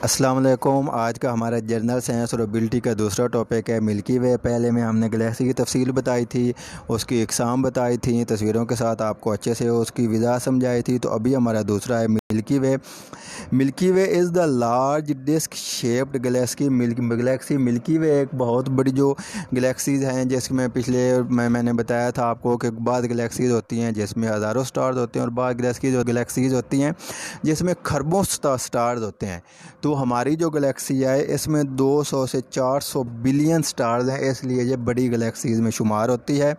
अस्सलाम वालेकुम। आज का हमारा जनरल साइंस और एबिलिटी का दूसरा टॉपिक है मिल्की वे। पहले में हमने गैलेक्सी की तफसील बताई थी, उसकी इकसाम बताई थी, तस्वीरों के साथ आपको अच्छे से उसकी वजह समझाई थी। तो अभी हमारा दूसरा है Milky Way. Milky Way is the large disc shaped galaxy. Galaxy Milky Way एक बहुत बड़ी जो गैलेक्सीज़ हैं, जिसमें मैंने बताया था आपको कि बाद गैलेक्सीज़ होती हैं जिसमें हज़ारों स्टार्स होते हैं और बाद गैलेक्सीज़ होती हैं जिसमें खरबों स्टार्स होते हैं। तो हमारी जो गैलेक्सी है इसमें 200 से 400 बिलियन स्टार्स हैं, इसलिए ये बड़ी गैलेक्सीज़ में शुमार होती है।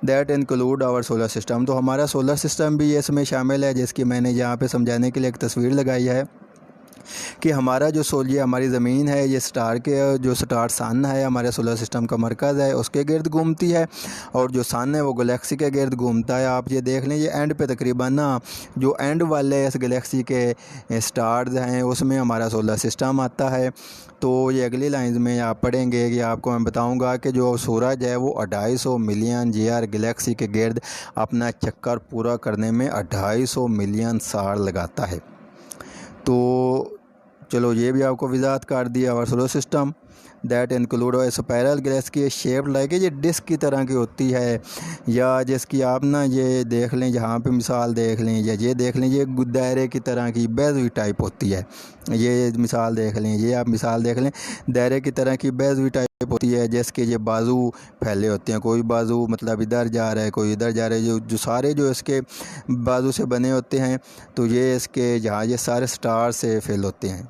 That include our solar system. तो हमारा सोलर सिस्टम भी इसमें शामिल है, जिसकी मैंने यहाँ पे समझाने के लिए एक तस्वीर लगाई है कि हमारा जो ये हमारी ज़मीन है, ये स्टार सन है, हमारे सोलर सिस्टम का मरकज़ है, उसके गिर्द घूमती है, और जो सन है वो गैलेक्सी के गिर्द घूमता है। आप ये देख लें, ये एंड पे तकरीबन ना जो एंड वाले इस गैलेक्सी के स्टार्स हैं उसमें हमारा सोलर सिस्टम आता है। तो ये अगली लाइन में आप पढ़ेंगे कि आपको मैं बताऊंगा कि जो सूरज है वो 250 मिलियन ईयर गैलेक्सी के गिर्द अपना चक्कर पूरा करने में 250 मिलियन साल लगाता है। तो चलो ये भी आपको वजाहत कर दिया। और solar system that include spiral Galaxy shape like ये डिस्क की तरह की होती है, या जिसकी आप ना ये देख लें, जहाँ पे मिसाल देख लें, या ये देख लें, ये दायरे की तरह की बेज़वी टाइप होती है। ये मिसाल देख लें, ये आप मिसाल देख लें, दायरे की तरह की बेज़वी टाइप होती है, जिसके ये बाजू फैले होते हैं। कोई बाजू मतलब इधर जा रहा है, कोई इधर जा रहा है, जो सारे जो इसके बाजू से बने होते हैं, तो ये इसके जहाँ ये सारे स्टार से फेल होते हैं।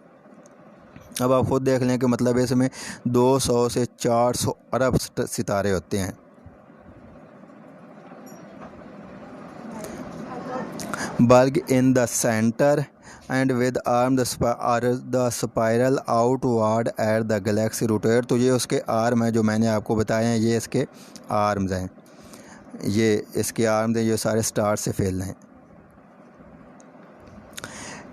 अब आप खुद देख लें कि मतलब इसमें 200 से 400 अरब सितारे होते हैं। बल्कि in the centre and with arm the spiral outward at the Galaxy rotate. तो ये उसके आर्म है जो मैंने आपको बताए हैं, ये इसके आर्म्स हैं, ये इसके आर्म्स हैं, ये सारे स्टार से फैल हैं।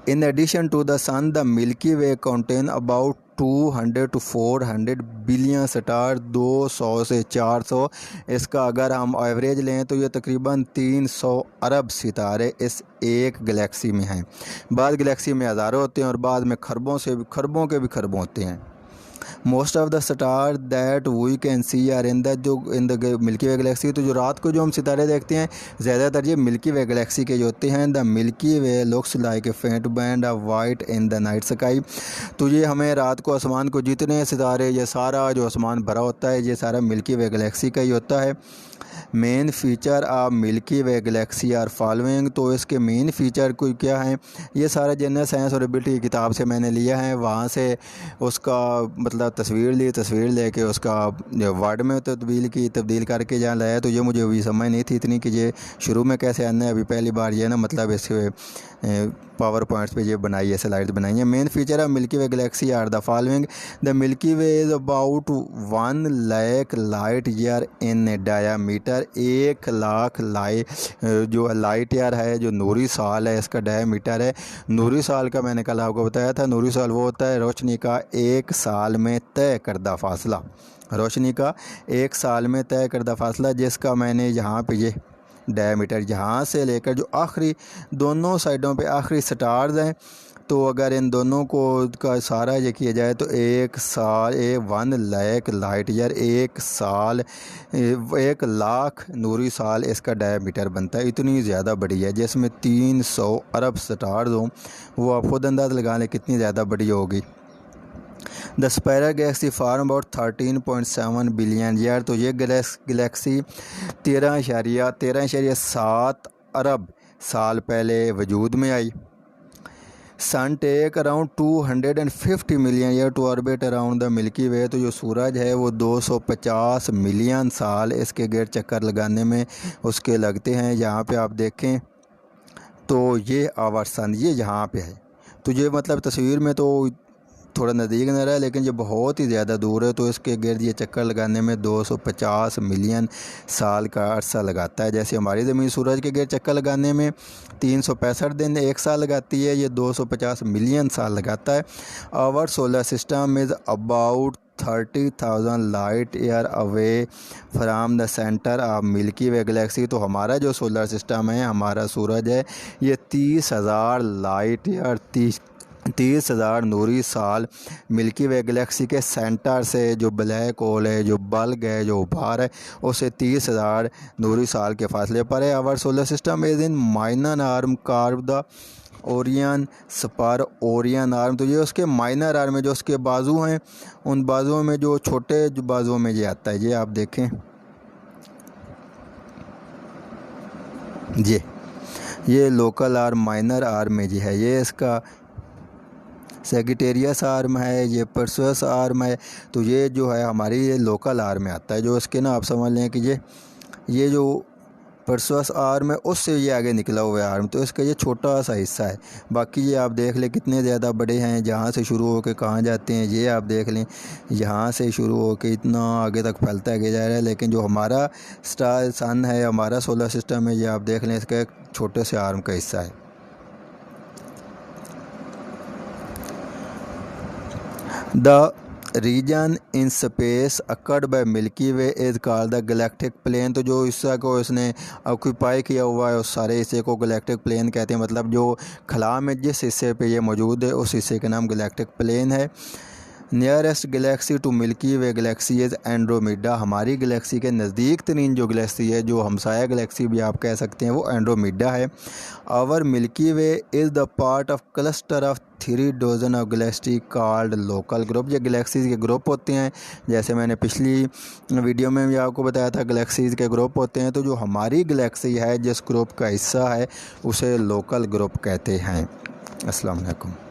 In addition to the sun, the Milky Way contain about 200 to 400 billion star. 200 से 400 इसका अगर हम एवरेज लें तो ये तकरीबन 300 अरब सितारे इस एक गैलेक्सी में हैं। बाद गैलेक्सी में हज़ारों होते हैं और बाद में खरबों के भी खरबों होते हैं। Most of the star that we can see are in the Milky Way galaxy. तो जो रात को जो हम सितारे देखते हैं ज़्यादातर ये मिल्की वे गैलेक्सी के जो होते हैं। The Milky Way looks like a faint band of white in the night sky. तो ये हमें रात को आसमान को जितने सितारे, ये सारा जो आसमान भरा होता है, ये सारा मिल्की वे गैलेक्सी का ही होता है। Main feature of Milky Way galaxy are following. तो इसके मेन फ़ीचर कोई क्या हैं, ये सारा जनरल साइंस और एबिलिटी की किताब से मैंने लिया है। वहाँ से उसका मतलब तस्वीर लेके उसका वर्ड में तब्दील करके जहाँ लाया। तो ये मुझे अभी समझ नहीं थी इतनी कि ये शुरू में कैसे आना है। अभी पहली बार ये ना मतलब इसके पावर पॉइंट्स पे ये बनाई है, स्लाइड्स बनाई हैं। Main feature of Milky Way galaxy are the following. The Milky Way is about 1 lakh light year in diameter. 1 lakh जो लाइट ईयर है, जो नूरी साल है, इसका डायामीटर है। नूरी साल का मैंने कल आपको बताया था, नूरी साल वो होता है रोशनी का 1 साल में तय करदा फासला। रोशनी का 1 साल में तय करदा फासला, जिसका मैंने यहाँ पे ये डायमीटर यहाँ से लेकर जो आखिरी दोनों साइडों पे आखिरी स्टार्स हैं, तो अगर इन दोनों को का सारा ये किया जाए तो 1 साल 1 लाख लाइट ईयर, 1 साल 1 लाख नूरी साल इसका डायमीटर बनता है। इतनी ज़्यादा बड़ी है, जिसमें 300 अरब स्टार्स हों। वो आप खुद अंदाज़ लगा लें कितनी ज़्यादा बड़ी होगी। The spiral galaxy form about 13.7 billion year. तो ये गैलेक्सी 13.7 अरब साल पहले वजूद में आई। Sun take around 250 million year to orbit around the Milky Way. तो जो सूरज है वो 250 मिलियन साल इसके गिर्द चक्कर लगाने में उसके लगते हैं। यहाँ पे आप देखें तो ये आवर सन ये यहाँ पे है। तो ये मतलब तस्वीर में तो थोड़ा नज़दीक न रहा है, लेकिन ये बहुत ही ज़्यादा दूर है। तो इसके गिर्द ये चक्कर लगाने में 250 मिलियन साल का अरसा लगाता है। जैसे हमारी ज़मीन सूरज के गिर्द चक्कर लगाने में 365 दिन 1 साल लगाती है, ये 250 मिलियन साल लगाता है। Our solar system is about 30,000 light year away from the centre of Milky Way galaxy. तो हमारा जो सोलर सिस्टम है, हमारा सूरज है, ये 30,000 लाइट ईयर 30,000 नूरी साल मिल्की वे गैलेक्सी के सेंटर से जो ब्लैक होल है, जो बल्ब है, जो उभार है, उससे 30,000 नूरी साल के फासले पर है। Our solar system is in minor arm carve the Orion spur Orion arm. तो ये उसके माइनर आर्म है, जो उसके बाजू हैं, उन बाजुओं में जो छोटे जो बाजुओं में ये आता है, ये आप देखें, ये लोकल आर्म माइनर आर्म है जी है, ये इसका सेगिटेरियस आर्म है, ये परसस आर्म है। तो ये जो है हमारी ये लोकल आर्म में आता है, जो इसके ना आप समझ लें कि ये जो परसस आर्म है उससे ये आगे निकला हुआ है आर्म, तो इसका ये छोटा सा हिस्सा है। बाकी ये आप देख लें कितने ज़्यादा बड़े हैं, जहाँ से शुरू होकर कहाँ जाते हैं, ये आप देख लें, यहाँ से शुरू होकर इतना आगे तक फैलता है जा रहा है। लेकिन जो हमारा स्टार सन है, हमारा सोलर सिस्टम है, ये आप देख लें, इसका एक छोटे से आर्म का हिस्सा है। The region in space occurred by Milky Way is called the galactic plane। तो जो हिस्सा को इसने ऑक्यूपाई किया हुआ है, उस सारे हिस्से को गैलेक्टिक प्लेन कहते हैं। मतलब जो खला में जिस हिस्से पे ये मौजूद है, उस हिस्से का नाम गैलेक्टिक प्लेन है। Nearest galaxy to Milky Way galaxy is Andromeda. हमारी गैलेक्सी के नज़दीक तरीन जो गैलेक्सी है, जो हमसाया गैलेक्सी भी आप कह सकते हैं, वो एंड्रोमीडा है। Our Milky Way is the part of cluster of 3 dozen of galaxy called local group. ये गैलेक्सीज़ के ग्रुप होते हैं, जैसे मैंने पिछली वीडियो में भी आपको बताया था, गैलेक्सीज़ के ग्रुप होते हैं। तो जो हमारी गैलेक्सी है, जिस ग्रुप का हिस्सा है, उसे लोकल ग्रुप कहते हैं। अस्सलाम वालेकुम।